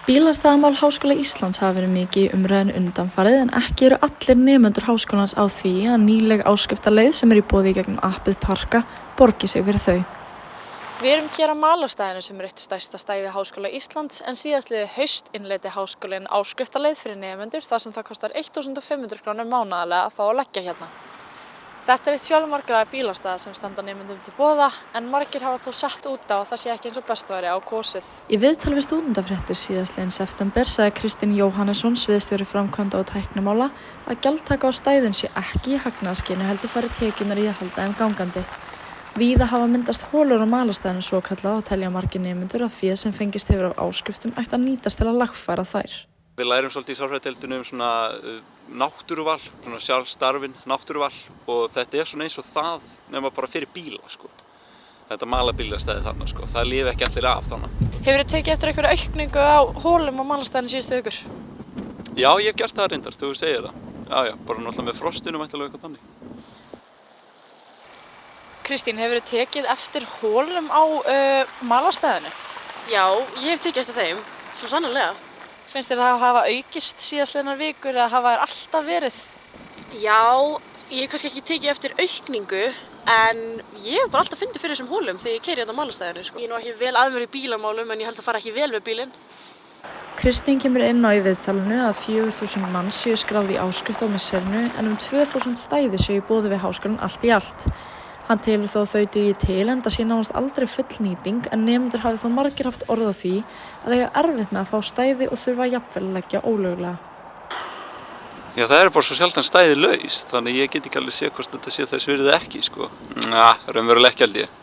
Bílastæðamál Háskóla Íslands hafa verið mikið í umræðunni undanfarið en ekki eru allir nemendur háskólans á því að nýleg áskriftaleið sem í boði í gegnum appið Parka borgi sig fyrir þau. Við erum hér á Malarstæðinu sem eitt stærsta stæði Háskóla Íslands en síðastliðið haust innleiddi háskólinn áskriftaleið fyrir nemendur þar sem það kostar 1.500 krónur mánaðarlega að fá að leggja hérna. Þetta eitt fjölmargra bílastæða sem standa nemendum til boða en margir hafa þó sett út á að það sé ekki eins og best væri á kosið. Í viðtali við Stúdentafréttir síðastliðinn september sagði Kristinn Jóhannesson, sviðsstjóri framkvæmda og tæknimála, að gjaldtaka á stæðin sé ekki í hagnaðarskyni heldur fari tekjurnar í að halda þeim gangandi. Víða hafa myndast holur á Malarstæðinu svokallað og telja margir nemendur að féð sem fengist hefur af áskriftum ætti að nýtast til að lagfæra þær. Við lærum svolítið í sálfræðideildinni svona náttúruval, svona sjálfstarfin náttúruval og þetta svona eins og það nema bara fyrir bíla sko. Þetta malabílastæði þarna sko, það lifi ekki allir af þannig. Hefurðu tekið eftir einhverja aukningu á holum á Malarstæðinu síðustu vikur? Já, ég hef gert það reyndar, þú segir það. Já, bara náttúrulega með frostinum eitthvað eitthvað þannig. Kristín, hefurðu tekið eftir holum á Malarstæðinu? Já, ég hef tekið eftir þeim, svo sannarlega. Finnst þér það að hafa aukist síðastliðnar vikur eða hafa þær alltaf verið? Já, ég hef kannski ekki tekið eftir aukningu en ég hef bara alltaf fundið fyrir þessum hólum þegar ég keyri hérna á Malarstæðinu sko. Ég nú ekki vel að mér í bílamálum en ég held að fara ekki vel með bílinn. Kristín kemur inn á í viðtalinu að 4.000 manns séu skráð í áskrift á missерinu en 2.000 stæði séu í boði við háskólann allt í allt. Hann telur þó þau dugi til enda sé nánast aldrei full nýting en nemendur hafi þó margir haft orð á því að eiga erfitt með að fá stæði og þurfa jafnvel að leggja ólöglega. Já, það bara svo sjaldan stæði laus, þannig ég get ekki alveg séð hvort þetta sé þess virði ekki, sko. Raunverulega ekki held ég.